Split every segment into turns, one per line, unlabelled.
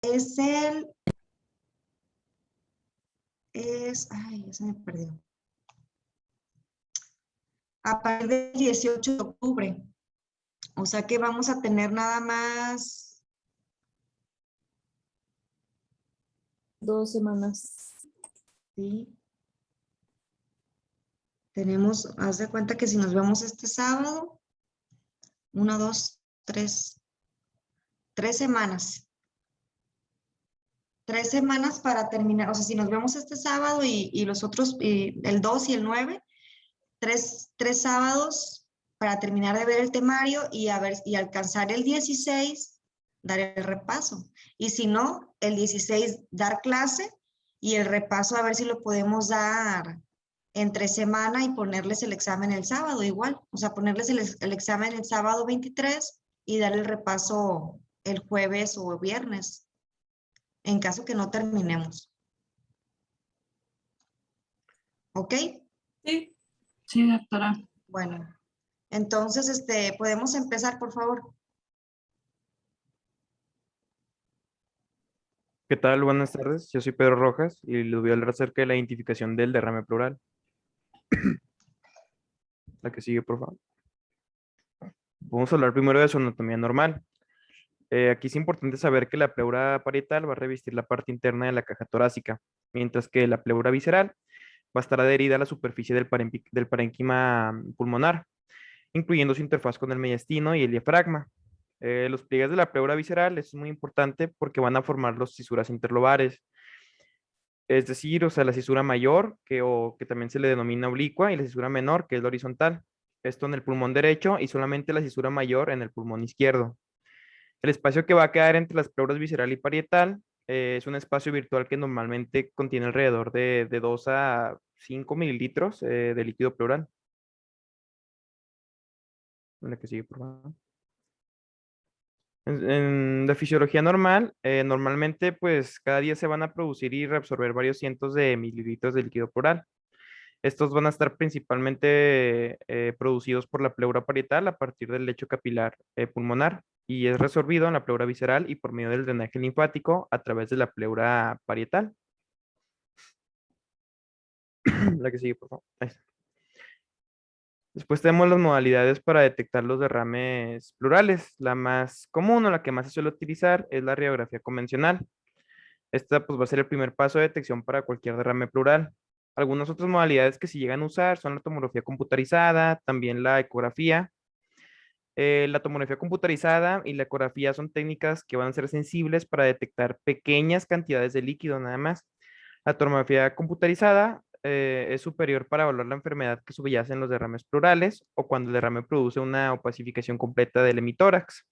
Es ay, ya se me perdió. A partir del 18 de octubre. O sea que vamos a tener nada más
2 semanas.
¿sí? Tenemos, haz de cuenta que si nos vemos este sábado, 3 semanas. 3 semanas para terminar, o sea, si nos vemos este sábado y los otros, y el 2 y el 9, tres sábados para terminar de ver el temario y, a ver, y alcanzar el 16, dar el repaso. Y si no, el 16 dar clase y el repaso a ver si lo podemos dar entre semana y ponerles el examen el sábado igual. O sea, ponerles el examen el sábado 23 y dar el repaso el jueves o viernes, en caso que no terminemos. ¿Ok?
Sí.
Sí, doctora.
Bueno, entonces, podemos empezar, por favor.
¿Qué tal? Buenas tardes. Yo soy Pedro Rojas y les voy a hablar acerca de la identificación del derrame pleural. La que sigue, por favor. Vamos a hablar primero de su anatomía normal. Aquí es importante saber que la pleura parietal va a revestir la parte interna de la caja torácica, mientras que la pleura visceral va a estar adherida a la superficie del parénquima pulmonar, incluyendo su interfaz con el mediastino y el diafragma. Los pliegues de la pleura visceral es muy importante porque van a formar las cisuras interlobares. Es decir, o sea, la cisura mayor, que también se le denomina oblicua, y la cisura menor, que es la horizontal. Esto en el pulmón derecho y solamente la cisura mayor en el pulmón izquierdo. El espacio que va a quedar entre las pleuras visceral y parietal es un espacio virtual que normalmente contiene alrededor de 2 a 5 mililitros de líquido pleural. La que sigue, por favor. En la fisiología normal, normalmente pues cada día se van a producir y reabsorber varios cientos de mililitros de líquido pleural. Estos van a estar principalmente producidos por la pleura parietal a partir del lecho capilar pulmonar y es resorbido en la pleura visceral y por medio del drenaje linfático a través de la pleura parietal. La que sigue, por favor. Ahí está. Después tenemos las modalidades para detectar los derrames pleurales. La más común o la que más se suele utilizar es la radiografía convencional. Esta pues va a ser el primer paso de detección para cualquier derrame pleural. Algunas otras modalidades que se llegan a usar son la tomografía computarizada, también la ecografía. La tomografía computarizada y la ecografía son técnicas que van a ser sensibles para detectar pequeñas cantidades de líquido nada más. La tomografía computarizada es superior para evaluar la enfermedad que subyace en los derrames pleurales o cuando el derrame produce una opacificación completa del hemitórax.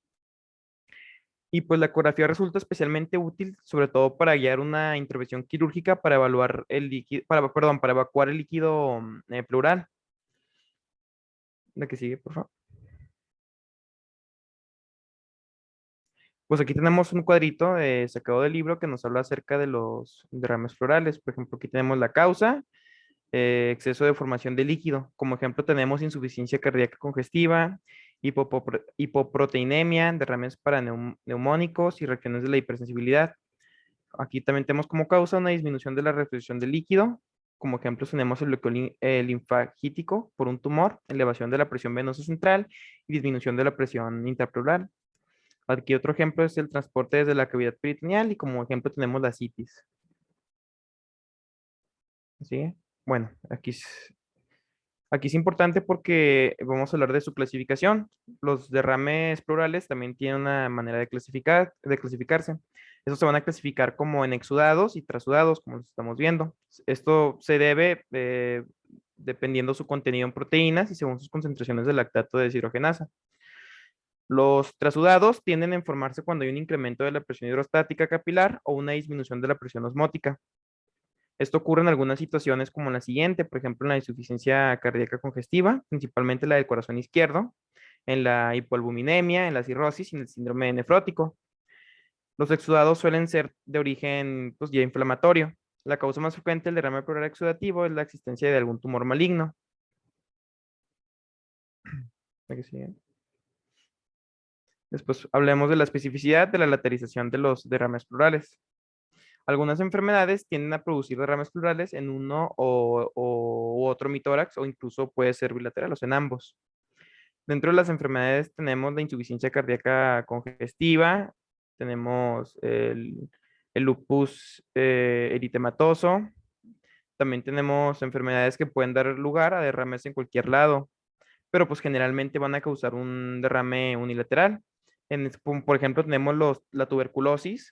Y pues la ecografía resulta especialmente útil, sobre todo para guiar una intervención quirúrgica para evaluar el líquido, perdón, para evacuar el líquido pleural. La que sigue, por favor. Pues aquí tenemos un cuadrito sacado del libro que nos habla acerca de los derrames pleurales. Por ejemplo, aquí tenemos la causa, exceso de formación de líquido. Como ejemplo, tenemos insuficiencia cardíaca congestiva, hipoproteinemia, derrames paraneumónicos y reacciones de la hipersensibilidad. Aquí también tenemos como causa una disminución de la reabsorción de líquido. Como ejemplos tenemos el bloqueo linfagítico por un tumor, elevación de la presión venosa central y disminución de la presión intrapleural. Aquí otro ejemplo es el transporte desde la cavidad peritoneal y como ejemplo tenemos la citis. ¿Sí? Bueno, aquí es importante porque vamos a hablar de su clasificación. Los derrames pleurales también tienen una manera de clasificarse. Estos se van a clasificar como en exudados y trasudados, como los estamos viendo. Esto se debe dependiendo su contenido en proteínas y según sus concentraciones de lactato de deshidrogenasa. Los trasudados tienden a formarse cuando hay un incremento de la presión hidrostática capilar o una disminución de la presión osmótica. Esto ocurre en algunas situaciones como la siguiente, por ejemplo, en la insuficiencia cardíaca congestiva, principalmente la del corazón izquierdo, en la hipoalbuminemia, en la cirrosis y en el síndrome nefrótico. Los exudados suelen ser de origen pues, ya inflamatorio. La causa más frecuente del derrame pleural exudativo es la existencia de algún tumor maligno. La que sigue. Después hablemos de la especificidad de la lateralización de los derrames plurales. Algunas enfermedades tienden a producir derrames plurales en uno u otro mitórax o incluso puede ser bilateral, o sea, en ambos. Dentro de las enfermedades tenemos la insuficiencia cardíaca congestiva, tenemos el lupus eritematoso, también tenemos enfermedades que pueden dar lugar a derrames en cualquier lado, pero pues generalmente van a causar un derrame unilateral. Por ejemplo, tenemos la tuberculosis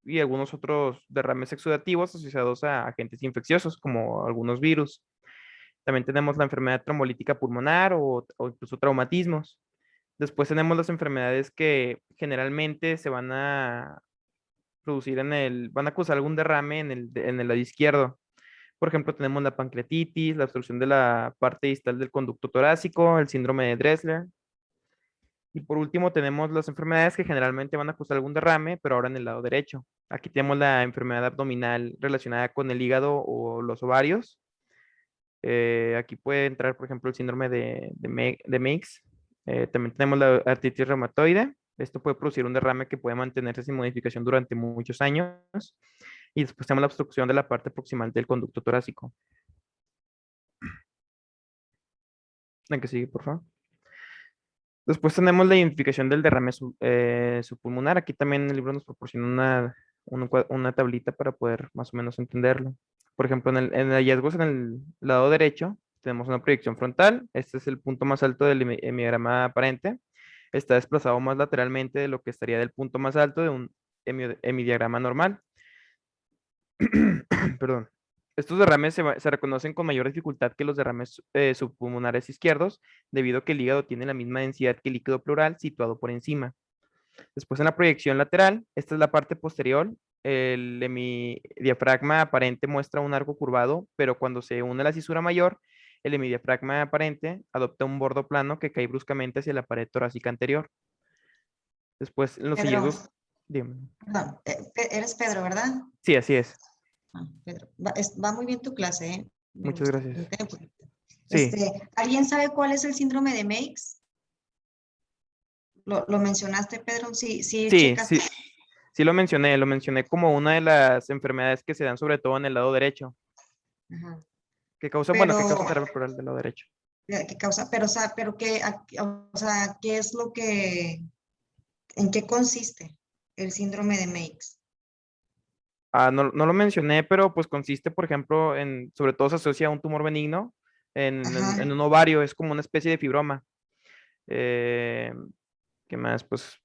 y algunos otros derrames exudativos asociados a agentes infecciosos como algunos virus. También tenemos la enfermedad trombólítica pulmonar o incluso traumatismos. Después tenemos las enfermedades que generalmente se van a producir van a causar algún derrame en el lado izquierdo. Por ejemplo, tenemos la pancreatitis, la obstrucción de la parte distal del conducto torácico, el síndrome de Dressler. Y por último, tenemos las enfermedades que generalmente van a causar algún derrame, pero ahora en el lado derecho. Aquí tenemos la enfermedad abdominal relacionada con el hígado o los ovarios. Aquí puede entrar, por ejemplo, el síndrome de Meigs. También tenemos la artritis reumatoide. Esto puede producir un derrame que puede mantenerse sin modificación durante muchos años. Y después tenemos la obstrucción de la parte proximal del conducto torácico. La que sigue, por favor. Después tenemos la identificación del derrame subpulmonar. Aquí también el libro nos proporciona una tablita para poder más o menos entenderlo. Por ejemplo, en hallazgos en el lado derecho tenemos una proyección frontal. Este es el punto más alto del hemidiagrama aparente. Está desplazado más lateralmente de lo que estaría del punto más alto de un hemidiagrama normal. Perdón. Estos derrames se reconocen con mayor dificultad que los derrames subpulmonares izquierdos, debido a que el hígado tiene la misma densidad que el líquido pleural situado por encima. Después en la proyección lateral, esta es la parte posterior, el hemidiafragma aparente muestra un arco curvado, pero cuando se une a la cisura mayor, el hemidiafragma aparente adopta un bordo plano que cae bruscamente hacia la pared torácica anterior. Después en los
Pedro,
hallazgos, dime.
perdón, eres Pedro, ¿verdad?
Sí, así es.
Ah, Pedro, va muy bien tu clase, ¿eh? Me
Muchas
gusta.
gracias. Sí,
¿Alguien sabe cuál es el síndrome de Meigs? ¿Lo mencionaste, Pedro? Sí, sí,
sí,
checaste.
sí, sí lo mencioné como una de las enfermedades que se dan sobre todo en el lado derecho,
Ajá.
que causan, bueno,
Pero,
que causan derrame pleural del lado derecho.
¿qué causa? Pero, o sea, ¿qué es en qué consiste el síndrome de Meigs?
Ah, no, no lo mencioné, pero pues consiste, por ejemplo, sobre todo se asocia a un tumor benigno en
Ajá.
un ovario, es como una especie de fibroma. Eh, ¿Qué más? Pues,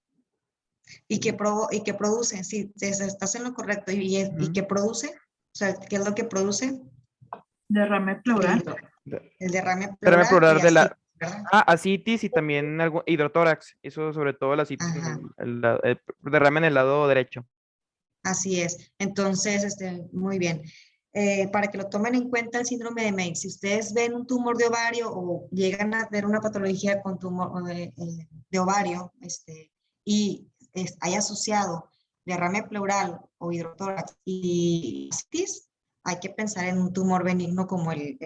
Y qué produce? Sí, estás en lo correcto. ¿Y
ujú.
qué produce? O sea, ¿qué es lo que produce?
Derrame pleural.
El, el derrame
Derrame
pleural y
pleural de
así,
la,
¿verdad?
ascitis y también algo, hidrotórax, eso sobre todo la ascitis
Ajá.
el derrame en el lado derecho.
Así es. Entonces, muy bien. Para que lo tomen en cuenta el síndrome de Meigs, si ustedes ven un tumor de ovario o llegan a ver una patología con tumor de ovario, y hay asociado derrame pleural o hidrotórax y cistitis, hay que pensar en un tumor benigno como el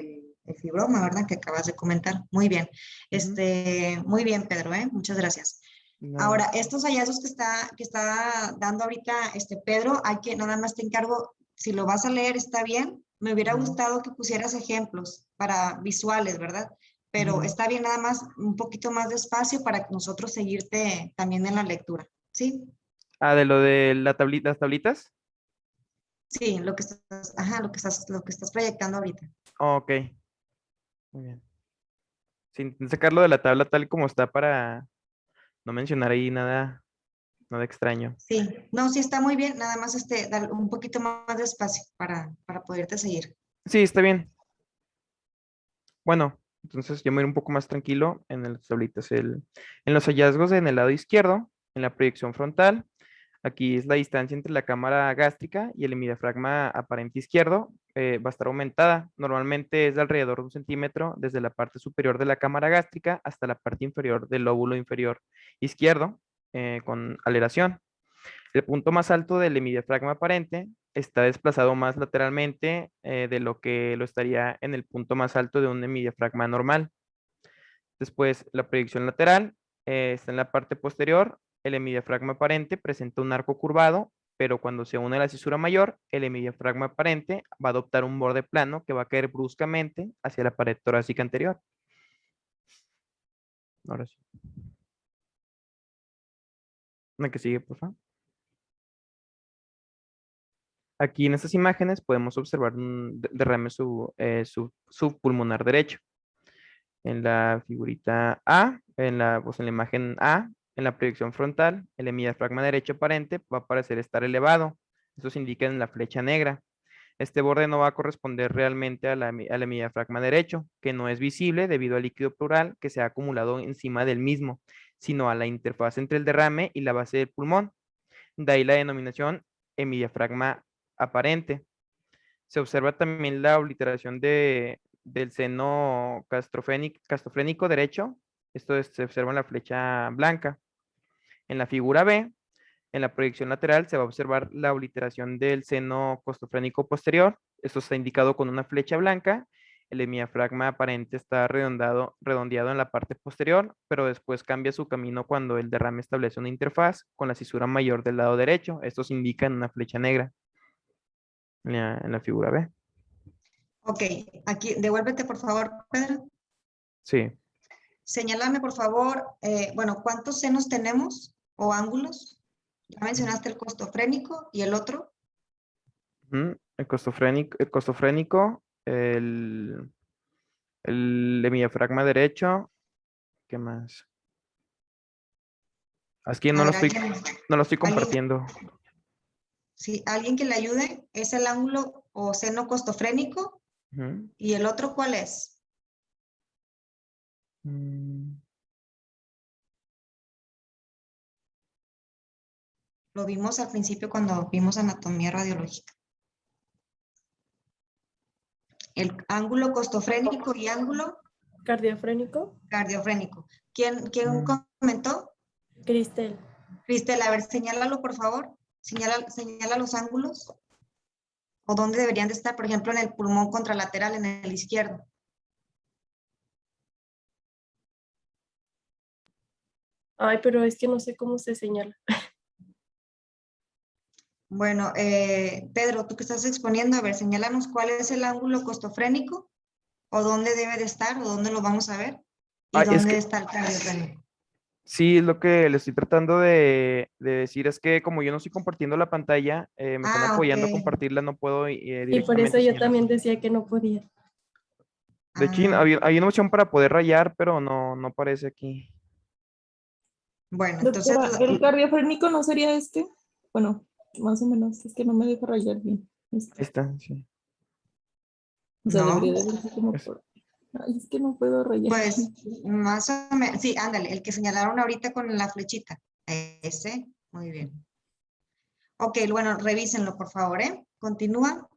fibroma, ¿verdad? Que acabas de comentar. Muy bien.
Ujú.
Muy bien, Pedro, ¿eh? Muchas gracias.
Nada.
Ahora, estos hallazgos que está dando ahorita Pedro, nada más te encargo, si lo vas a leer está bien, me hubiera
Ujú,
gustado que pusieras ejemplos para visuales, ¿verdad? Pero
ujú.
está bien nada más un poquito más despacio para nosotros seguirte también en la lectura, ¿sí?
Ah, de lo de las tablitas.
Sí, lo que estás proyectando ahorita.
Ok, muy bien. Sin sacarlo de la tabla tal como está para no mencionar ahí nada extraño.
Sí, no, sí está muy bien, nada más dar un poquito más despacio para poderte seguir.
Sí, está bien. Bueno, entonces yo me voy a ir un poco más tranquilo en las tablitas. En los hallazgos en el lado izquierdo, en la proyección frontal, aquí es la distancia entre la cámara gástrica y el hemidiafragma aparente izquierdo, va a estar aumentada. Normalmente es de alrededor de 1 centímetro desde la parte superior de la cámara gástrica hasta la parte inferior del lóbulo inferior izquierdo, con aleración. El punto más alto del hemidiafragma aparente está desplazado más lateralmente de lo que lo estaría en el punto más alto de un hemidiafragma normal. Después, la proyección lateral. está en la parte posterior. El hemidiafragma aparente presenta un arco curvado, pero cuando se une a la cisura mayor, el hemidiafragma aparente va a adoptar un borde plano que va a caer bruscamente hacia la pared torácica anterior. Ahora sí. La que sigue, por favor. Aquí en estas imágenes podemos observar un derrame subpulmonar derecho. En la figurita A, pues en la imagen A, en la proyección frontal, el hemidiafragma derecho aparente va a parecer estar elevado. Esto se indica en la flecha negra. Este borde no va a corresponder realmente al hemidiafragma derecho, que no es visible debido al líquido pleural que se ha acumulado encima del mismo, sino a la interfaz entre el derrame y la base del pulmón. De ahí la denominación hemidiafragma aparente. Se observa también la obliteración del seno castrofrénico derecho. Se observa en la flecha blanca. En la figura B, en la proyección lateral, se va a observar la obliteración del seno costofrénico posterior. Esto está indicado con una flecha blanca. El hemidiafragma aparente está redondeado en la parte posterior, pero después cambia su camino cuando el derrame establece una interfaz con la cisura mayor del lado derecho. Esto se indica en una flecha negra en la figura B.
Ok, aquí, devuélvete por favor, Pedro.
Sí.
Señálame por favor, bueno, ¿cuántos senos tenemos o ángulos? Ya mencionaste el costofrénico y el otro.
El costofrénico, el hemidiafragma derecho. ¿Qué más? Es que
A ver,
no lo estoy
alguien,
compartiendo.
sí, alguien que le ayude, es el ángulo o seno costofrénico.
Ujú.
¿Y el otro cuál es?
Mm,
Lo vimos al principio cuando vimos anatomía radiológica. El ángulo costofrénico y ángulo
Cardiofrénico.
cardiofrénico. ¿Quién
mm.
comentó?
Cristel.
Cristel, a ver, señálalo por favor. Señala los ángulos. ¿O dónde deberían de estar? Por ejemplo, en el pulmón contralateral, en el izquierdo.
Ay, pero es que no sé cómo se señala.
Bueno, Pedro, tú que estás exponiendo, a ver, señálanos cuál es el ángulo costofrénico o dónde debe de estar o dónde lo vamos a ver y
Ah, es
dónde
que
está el cardiofrénico.
sí, es lo que le estoy tratando de decir, es que como yo no estoy compartiendo la pantalla, me están
Ah, ok.
apoyando a compartirla, no puedo
Y por eso
directamente
yo
señalar.
también decía que no podía.
De hecho,
Ah,
hay una opción para poder rayar, pero no aparece aquí.
bueno, entonces,
Doctora, ¿el cardiofrénico no sería este? Bueno, más o menos, es que no me deja rayar bien.
Ahí está, sí.
O sea,
no,
debería de verse como
Es-
por... Ay, es que no puedo rayar.
pues más o menos, sí, ándale, el que señalaron ahorita con la flechita. Ese, muy bien. Ok, bueno, revísenlo por favor, ¿eh? Continúa.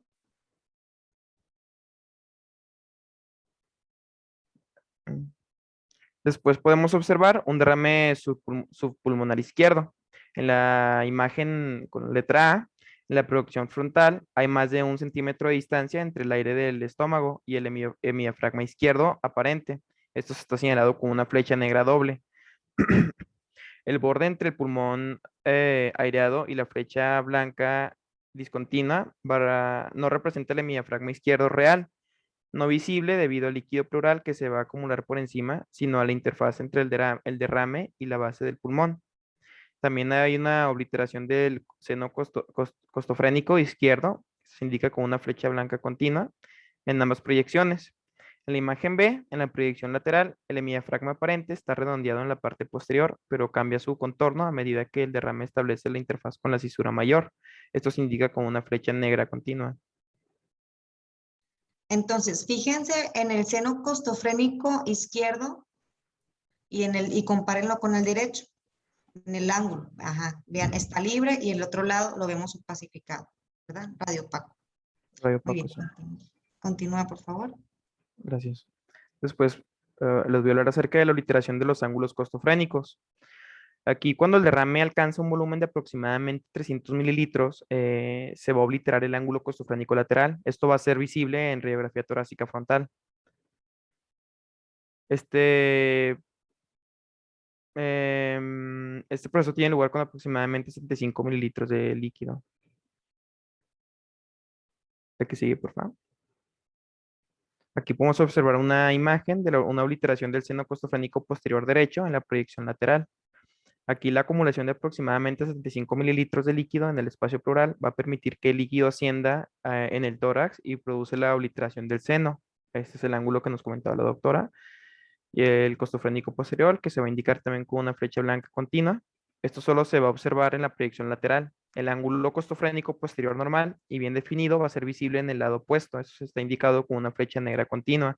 Después podemos observar un derrame subpulmonar izquierdo. En la imagen con letra A, en la proyección frontal, hay más de 1 centímetro de distancia entre el aire del estómago y el hemidiafragma izquierdo aparente. Esto está señalado con una flecha negra doble. El borde entre el pulmón aireado y la flecha blanca discontinua no representa el hemidiafragma izquierdo real, no visible debido al líquido pleural que se va a acumular por encima, sino a la interfaz entre el derrame y la base del pulmón. También hay una obliteración del seno costofrénico izquierdo, que se indica con una flecha blanca continua en ambas proyecciones. En la imagen B, en la proyección lateral, el hemidiafragma aparente está redondeado en la parte posterior, pero cambia su contorno a medida que el derrame establece la interfaz con la cisura mayor. Esto se indica con una flecha negra continua.
Entonces, fíjense en el seno costofrénico izquierdo y compárenlo con el derecho, en el ángulo. Ajá, vean, está libre y el otro lado lo vemos pacificado, ¿verdad? Radio opaco.
Radio
Muy
Paco,
bien,
sí.
continúa, por favor.
Gracias. Después les voy a hablar acerca de la obliteración de los ángulos costofrénicos. Aquí, cuando el derrame alcanza un volumen de aproximadamente 300 mililitros, se va a obliterar el ángulo costofrénico lateral. Esto va a ser visible en radiografía torácica frontal. Este Este proceso tiene lugar con aproximadamente 75 mililitros de líquido. La que sigue, por favor. Aquí podemos observar una imagen de una obliteración del seno costofrénico posterior derecho en la proyección lateral. Aquí la acumulación de aproximadamente 75 mililitros de líquido en el espacio pleural va a permitir que el líquido ascienda en el tórax y produce la obliteración del seno. Este es el ángulo que nos comentaba la doctora. Y el costofrénico posterior, que se va a indicar también con una flecha blanca continua. Esto solo se va a observar en la proyección lateral. El ángulo costofrénico posterior normal y bien definido va a ser visible en el lado opuesto. Eso está indicado con una flecha negra continua.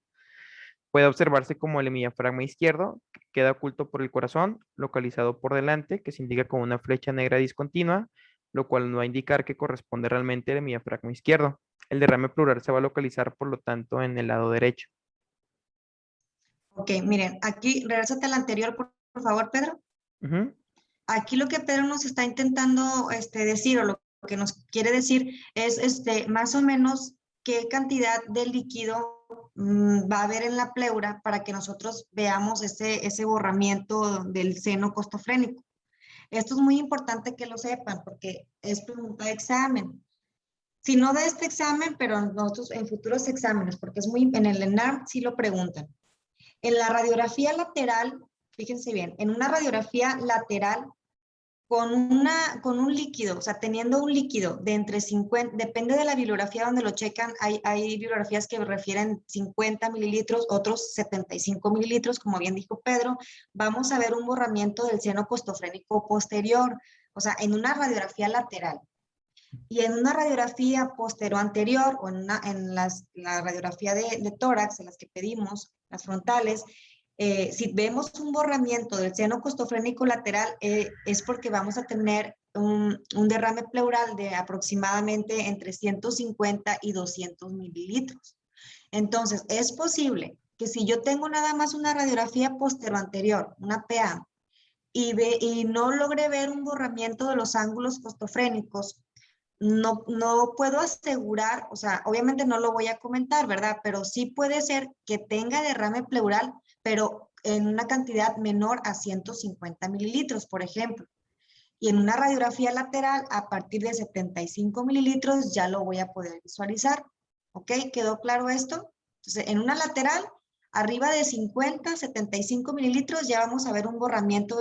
Puede observarse como el hemidiafragma izquierdo, que queda oculto por el corazón, localizado por delante, que se indica con una flecha negra discontinua, lo cual no va a indicar que corresponde realmente al hemidiafragma izquierdo. El derrame pleural se va a localizar, por lo tanto, en el lado derecho.
Ok, miren, aquí, regresate al anterior, por favor, Pedro.
Ujú.
Aquí lo que Pedro nos está intentando decir, o lo que nos quiere decir, es más o menos qué cantidad de líquido va a haber en la pleura para que nosotros veamos ese borramiento del seno costofrénico. Esto es muy importante que lo sepan porque es pregunta de examen. Si no de este examen, pero nosotros en futuros exámenes, porque es muy, en el ENARM sí lo preguntan. En la radiografía lateral, fíjense bien, en una radiografía lateral con un líquido, o sea, teniendo un líquido de entre 50, depende de la bibliografía donde lo checan, hay bibliografías que refieren 50 mililitros, otros 75 mililitros, como bien dijo Pedro, vamos a ver un borramiento del seno costofrénico posterior, o sea, en una radiografía lateral. Y en una radiografía posterior anterior, o la radiografía de tórax, en las que pedimos, las frontales, si vemos un borramiento del seno costofrénico lateral, es porque vamos a tener un derrame pleural de aproximadamente entre 150 y 200 mililitros. Entonces, es posible que si yo tengo nada más una radiografía posterior anterior, una PA, y no logré ver un borramiento de los ángulos costofrénicos, no puedo asegurar, o sea, obviamente no lo voy a comentar, ¿verdad? Pero sí puede ser que tenga derrame pleural, pero en una cantidad menor a 150 mililitros, por ejemplo. Y en una radiografía lateral, a partir de 75 mililitros, ya lo voy a poder visualizar. ¿Ok? ¿Quedó claro esto? Entonces, en una lateral, arriba de 50, 75 mililitros, ya vamos a ver un borramiento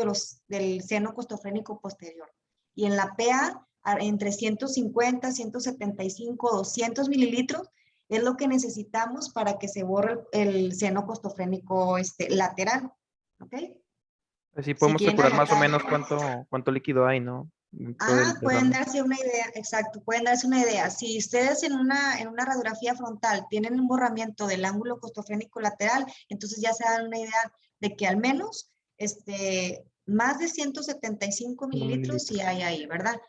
del seno costofrénico posterior. Y en la PA, entre 150, 175, 200 mililitros, es lo que necesitamos para que se borre el seno costofrénico lateral. ¿Ok?
Así
Si
podemos
quieren
calcular más o
anotar.
menos cuánto líquido hay, ¿no? Dentro del
Pueden
derrame.
darse una idea, exacto, pueden darse una idea. Si ustedes en una radiografía frontal tienen un borramiento del ángulo costofrénico lateral, entonces ya se dan una idea de que al menos más de 175
No
mililitros sí
mililitros.
hay ahí, ¿verdad?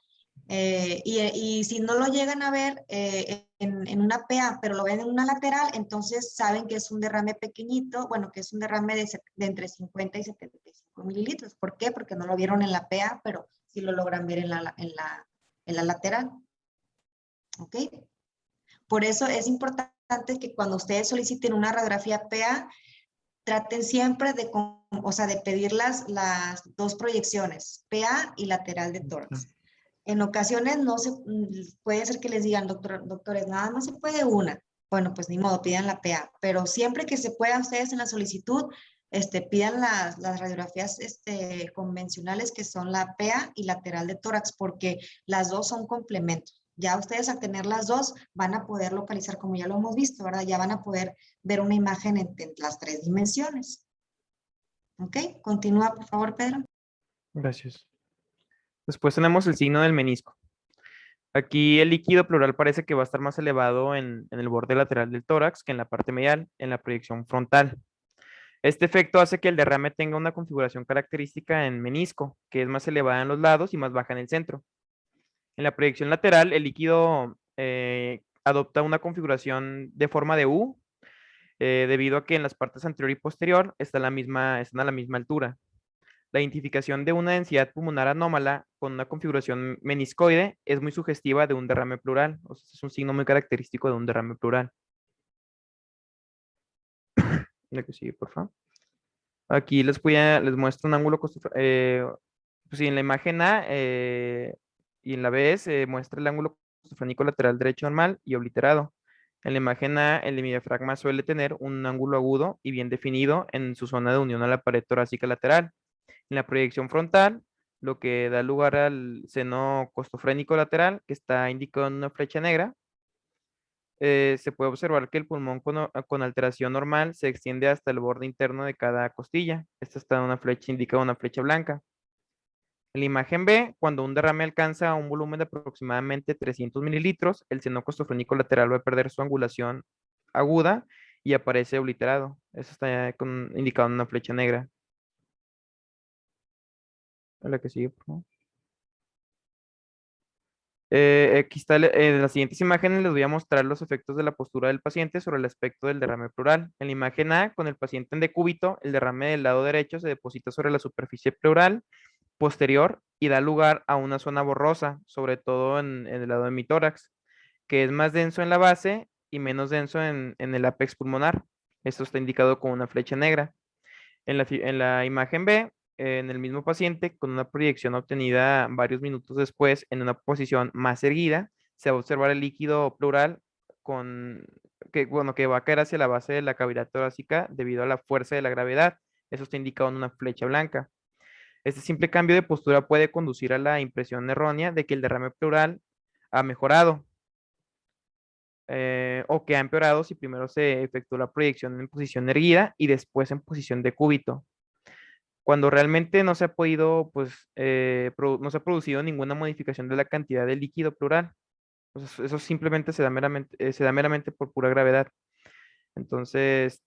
Y si no lo llegan a ver en una PA, pero lo ven en una lateral, entonces saben que es un derrame pequeñito, bueno, que es un derrame de entre 50 y 75 mililitros. ¿Por qué? Porque no lo vieron en la PA, pero sí lo logran ver en la lateral. ¿Ok? Por eso es importante que cuando ustedes soliciten una radiografía PA, traten siempre de pedir las dos proyecciones, PA y lateral de tórax. En ocasiones puede ser que les digan, doctores, nada más se puede una. Bueno, pues ni modo, pidan la PA. Pero siempre que se pueda ustedes en la solicitud, pidan las radiografías convencionales que son la PA y lateral de tórax, porque las dos son complementos. Ya ustedes al tener las dos van a poder localizar, como ya lo hemos visto, ¿verdad? Ya van a poder ver una imagen en las tres dimensiones. ¿Ok? Continúa, por favor, Pedro.
Gracias. Después tenemos el signo del menisco. Aquí el líquido pleural parece que va a estar más elevado en el borde lateral del tórax que en la parte medial, en la proyección frontal. Este efecto hace que el derrame tenga una configuración característica en menisco, que es más elevada en los lados y más baja en el centro. En la proyección lateral, el líquido adopta una configuración de forma de U, debido a que en las partes anterior y posterior están a la misma altura. La identificación de una densidad pulmonar anómala con una configuración meniscoide es muy sugestiva de un derrame pleural. O sea, es un signo muy característico de un derrame pleural. La que sigue, por favor. Aquí les muestro un ángulo pues sí, en la imagen A y en la B se muestra el ángulo costofrénico lateral derecho normal y obliterado. En la imagen A, el diafragma suele tener un ángulo agudo y bien definido en su zona de unión a la pared torácica lateral. En la proyección frontal, lo que da lugar al seno costofrénico lateral, que está indicado en una flecha negra, se puede observar que el pulmón con alteración normal se extiende hasta el borde interno de cada costilla. Esta está en una flecha, indica una flecha blanca. En la imagen B, cuando un derrame alcanza un volumen de aproximadamente 300 mililitros, el seno costofrénico lateral va a perder su angulación aguda y aparece obliterado. Eso está indicado en una flecha negra. A la que sigue, por favor. Aquí está, en las siguientes imágenes les voy a mostrar los efectos de la postura del paciente sobre el aspecto del derrame pleural. En la imagen A, con el paciente en decúbito, el derrame del lado derecho se deposita sobre la superficie pleural posterior y da lugar a una zona borrosa, sobre todo en el lado de mi tórax, que es más denso en la base y menos denso en el ápex pulmonar. Esto está indicado con una flecha negra. En la imagen B, en el mismo paciente, con una proyección obtenida varios minutos después en una posición más erguida, se va a observar el líquido pleural que va a caer hacia la base de la cavidad torácica debido a la fuerza de la gravedad. Eso está indicado en una flecha blanca. Este simple cambio de postura puede conducir a la impresión errónea de que el derrame pleural ha mejorado o que ha empeorado si primero se efectuó la proyección en posición erguida y después en posición de cúbito, cuando realmente no se ha podido, pues, no se ha producido ninguna modificación de la cantidad de líquido pleural. Pues eso simplemente se da meramente por pura gravedad. Entonces,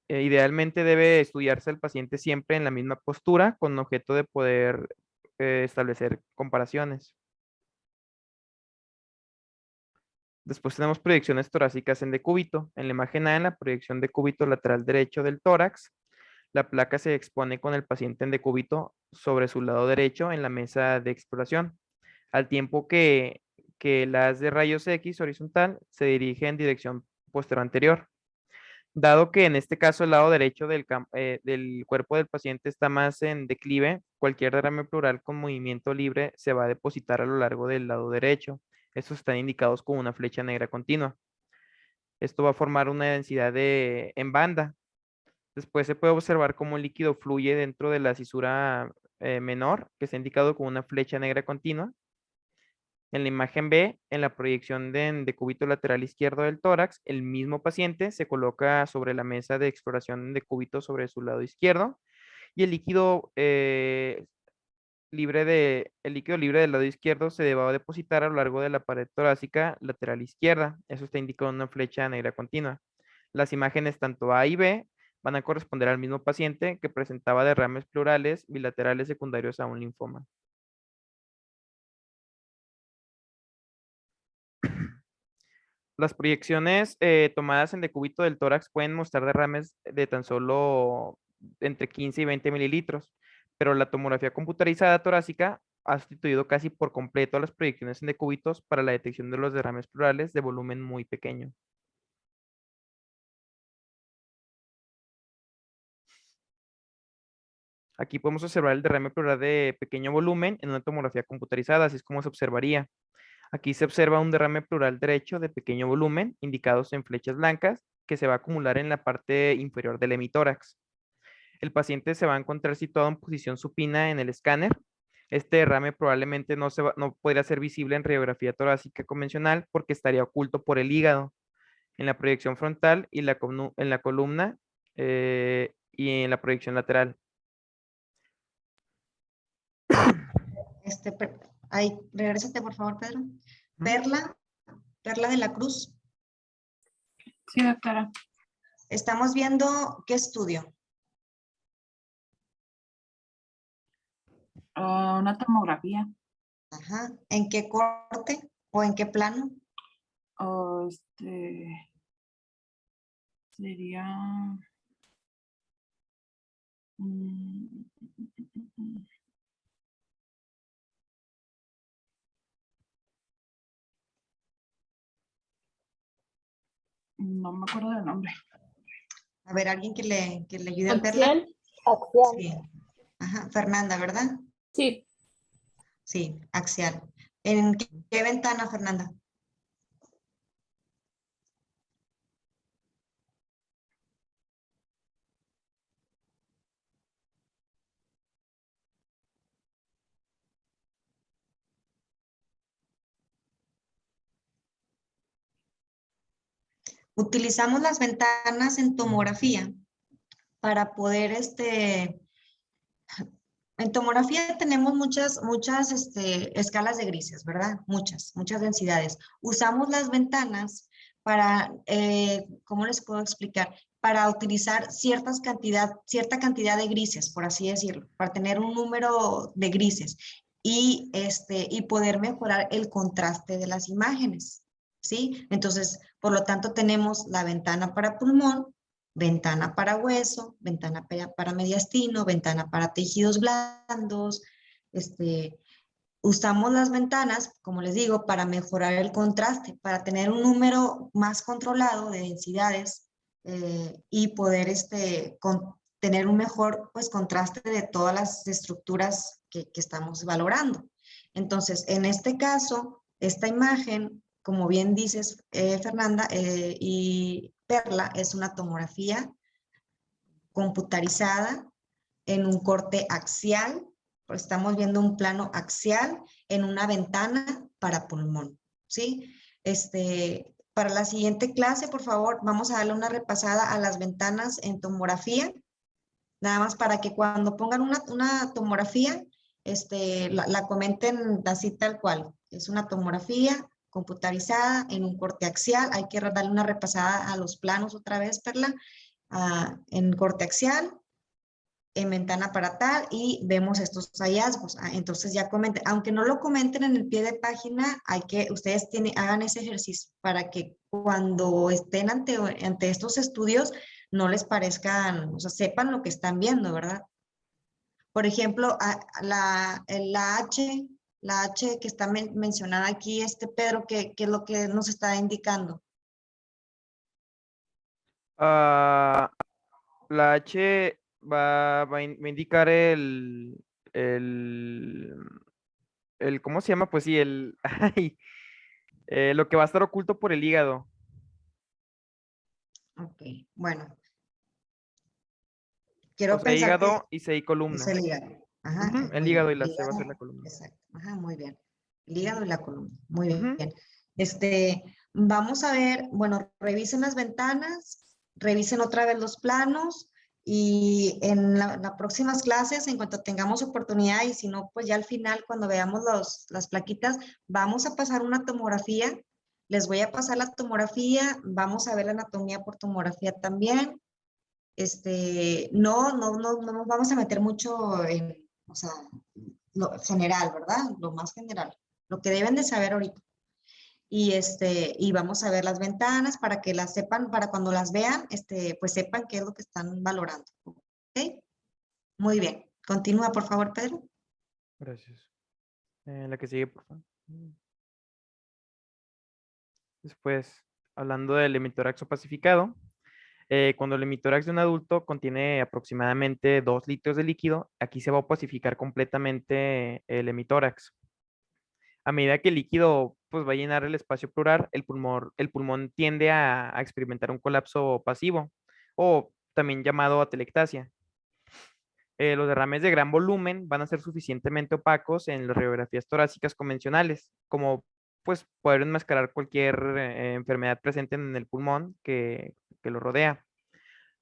idealmente debe estudiarse al paciente siempre en la misma postura con objeto de poder establecer comparaciones. Después tenemos proyecciones torácicas en decúbito. En la imagen A, en la proyección de cúbito lateral derecho del tórax, la placa se expone con el paciente en decúbito sobre su lado derecho en la mesa de exploración, al tiempo que la haz de rayos X horizontal se dirige en dirección posterior anterior. Dado que en este caso el lado derecho del cuerpo del paciente está más en declive, cualquier derrame pleural con movimiento libre se va a depositar a lo largo del lado derecho. Estos están indicados con una flecha negra continua. Esto va a formar una densidad en banda. Después se puede observar cómo el líquido fluye dentro de la cisura menor, que está indicado con una flecha negra continua. En la imagen B, en la proyección de decúbito lateral izquierdo del tórax, el mismo paciente se coloca sobre la mesa de exploración de decúbito sobre su lado izquierdo y el líquido libre del lado izquierdo se va a depositar a lo largo de la pared torácica lateral izquierda. Eso está indicado en una flecha negra continua. Las imágenes tanto A y B van a corresponder al mismo paciente que presentaba derrames pleurales bilaterales secundarios a un linfoma. Las proyecciones tomadas en decúbito del tórax pueden mostrar derrames de tan solo entre 15 y 20 mililitros, pero la tomografía computarizada torácica ha sustituido casi por completo a las proyecciones en decúbitos para la detección de los derrames pleurales de volumen muy pequeño. Aquí podemos observar el derrame pleural de pequeño volumen en una tomografía computarizada, así es como se observaría. Aquí se observa un derrame pleural derecho de pequeño volumen, indicados en flechas blancas, que se va a acumular en la parte inferior del hemitórax. El paciente se va a encontrar situado en posición supina en el escáner. Este derrame probablemente no podría ser visible en radiografía torácica convencional porque estaría oculto por el hígado, en la proyección frontal y en la columna y en la proyección lateral.
Ahí, regrésate por favor, Pedro. Perla de la Cruz.
Sí, doctora.
Estamos viendo qué estudio.
Una tomografía.
Ajá. ¿En qué corte o en qué plano?
Sería... no me acuerdo del nombre.
A ver, alguien que le ayude a Perla.
Axial.
Axial.
Sí. Ajá, Fernanda, ¿verdad?
Sí,
Sí, axial. ¿En qué ventana, Fernanda? Utilizamos las ventanas en tomografía para poder, en tomografía tenemos muchas escalas de grises, ¿verdad? Muchas densidades. Usamos las ventanas para, ¿cómo les puedo explicar? Para utilizar cierta cantidad de grises, por así decirlo, para tener un número de grises y poder mejorar el contraste de las imágenes, ¿sí? Entonces, por lo tanto, tenemos la ventana para pulmón, ventana para hueso, ventana para mediastino, ventana para tejidos blandos. Usamos las ventanas, como les digo, para mejorar el contraste, para tener un número más controlado de densidades y poder tener un mejor pues, contraste de todas las estructuras que estamos valorando. Entonces, en este caso, esta imagen, como bien dices, Fernanda y Perla, es una tomografía computarizada en un corte axial. Estamos viendo un plano axial en una ventana para pulmón, ¿sí? Para la siguiente clase, por favor, vamos a darle una repasada a las ventanas en tomografía, nada más para que cuando pongan una tomografía, la comenten así tal cual. Es una tomografía computarizada en un corte axial. Hay que darle una repasada a los planos otra vez, Perla, en corte axial, en ventana para tal, y vemos estos hallazgos. Entonces ya comenten, aunque no lo comenten en el pie de página, ustedes hagan ese ejercicio para que cuando estén ante estos estudios no les parezcan, o sea, sepan lo que están viendo, ¿verdad? Por ejemplo, la H que está mencionada aquí, Pedro, ¿qué es lo que nos está indicando?
La H va a indicar el, ¿cómo se llama? Pues sí, ay, lo que va a estar oculto por el hígado.
Ok, bueno,
O
quiero
sea,
pensar que
hígado y seis
es
columnas.
el hígado. Ajá,
Ujú, el
muy bien.
hígado y la
El
C va a ser la
hígado,
columna.
exacto. Ajá, muy bien. El hígado y la columna. Muy
Ujú.
bien. Vamos a ver, bueno, revisen las ventanas, revisen otra vez los planos y en las próximas clases, en cuanto tengamos oportunidad y si no, pues ya al final, cuando veamos las plaquitas, vamos a pasar una tomografía. Les voy a pasar la tomografía, vamos a ver la anatomía por tomografía también. No nos vamos a meter mucho en, o sea, lo general, ¿verdad? Lo más general, lo que deben de saber ahorita. Y vamos a ver las ventanas para que las sepan, para cuando las vean, pues sepan qué es lo que están valorando. ¿Ok? Muy bien. Continúa, por favor, Pedro.
Gracias. La que sigue, por favor. Después, hablando del hemitórax opacificado, cuando el hemitórax de un adulto contiene aproximadamente 2 litros de líquido, aquí se va a opacificar completamente el hemitórax. A medida que el líquido pues, va a llenar el espacio pleural, el pulmón tiende a experimentar un colapso pasivo o también llamado atelectasia. Los derrames de gran volumen van a ser suficientemente opacos en las radiografías torácicas convencionales, como pues poder enmascarar cualquier enfermedad presente en el pulmón que lo rodea.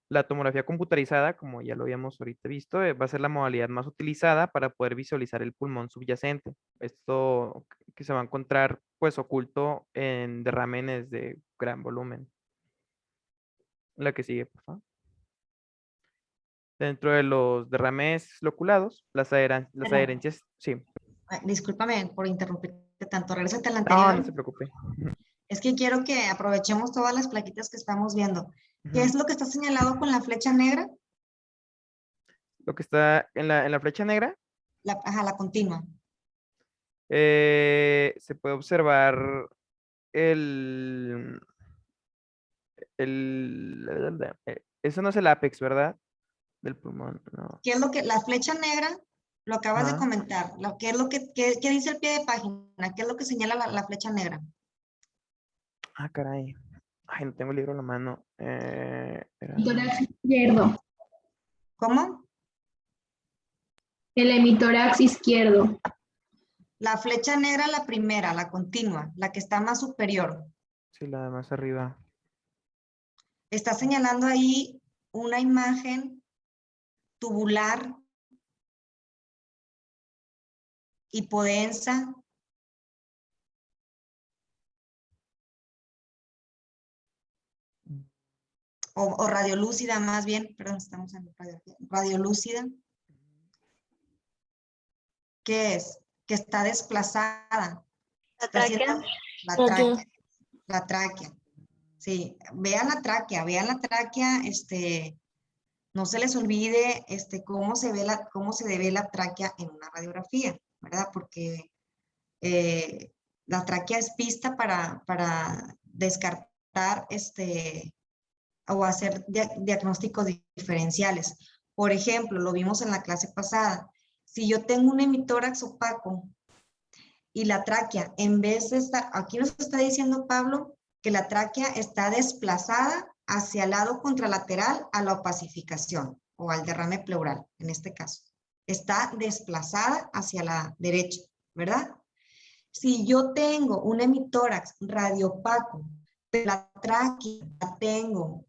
La tomografía computarizada, como ya lo habíamos ahorita visto, va a ser la modalidad más utilizada para poder visualizar el pulmón subyacente. Esto que se va a encontrar pues oculto en derrámenes de gran volumen. La que sigue, por favor. Dentro de los derrames loculados, las
Pero,
adherencias, sí.
discúlpame por interrumpirte tanto. Regrésate al
No, no
anterior.
se preocupe.
Es que quiero que aprovechemos todas las plaquitas que estamos viendo. ¿Qué
Ujú.
es lo que está señalado con la flecha negra?
Lo que está en la flecha negra,
Ajá, la continua.
se puede observar el, eso no es el ápex, ¿verdad? del pulmón, no.
¿Qué es lo que, la flecha negra, lo acabas de
Ajá.
comentar, ¿qué es lo qué dice el pie de página? ¿Qué es lo que señala la flecha negra?
Ah, caray. Ay, no tengo el libro en la mano.
Tórax izquierdo.
¿Cómo?
El hemitórax izquierdo.
La flecha negra, la primera, la continua, la que está más superior.
Sí, la de más arriba.
Está señalando ahí una imagen tubular, hipodensa, o radiolúcida más bien, perdón, estamos en radiolúcida. ¿Qué es? Que está desplazada. Está haciendo la tráquea. La tráquea. Sí, vean la tráquea, no se les olvide cómo se ve la tráquea en una radiografía, ¿verdad? Porque la tráquea es pista para descartar o hacer diagnósticos diferenciales. Por ejemplo, lo vimos en la clase pasada. Si yo tengo un hemitórax opaco y la tráquea, en vez de estar, aquí nos está diciendo Pablo que la tráquea está desplazada hacia el lado contralateral a la opacificación o al derrame pleural, en este caso. Está desplazada hacia la derecha, ¿verdad? Si yo tengo un hemitórax radiopaco, pero la tráquea la tengo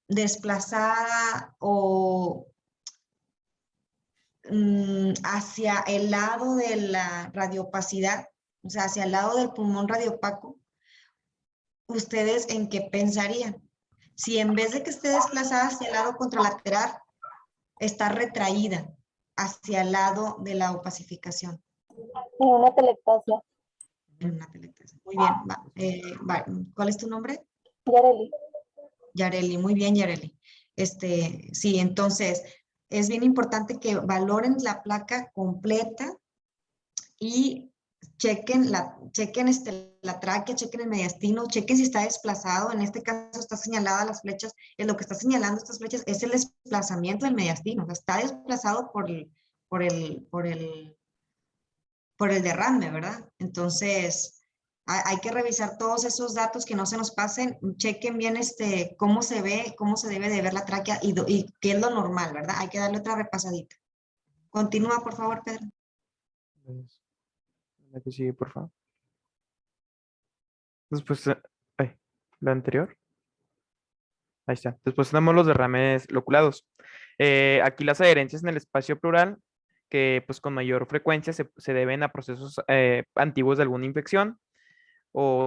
desplazada o hacia el lado de la radiopacidad, o sea, hacia el lado del pulmón radiopaco, ¿ustedes en qué pensarían? Si en vez de que esté desplazada hacia el lado contralateral, está retraída hacia el lado de la opacificación.
En una telectasia.
En una telectasia. Muy bien. ¿Cuál es tu nombre?
Yareli.
Yareli, muy bien, Yareli. Sí, entonces es bien importante que valoren la placa completa y chequen la tráquea, chequen el mediastino, chequen si está desplazado. En este caso está señalada las flechas, lo que está señalando estas flechas es el desplazamiento del mediastino, o sea, está desplazado por el derrame, ¿verdad? Entonces, hay que revisar todos esos datos que no se nos pasen, chequen bien cómo se ve, cómo se debe de ver la tráquea y qué es lo normal, ¿verdad? Hay que darle otra repasadita. Continúa, por favor, Pedro.
La que sigue, por favor. Después, la anterior. Ahí está. Después tenemos los derrames loculados. Aquí las adherencias en el espacio pleural, que pues con mayor frecuencia se deben a procesos antiguos de alguna infección o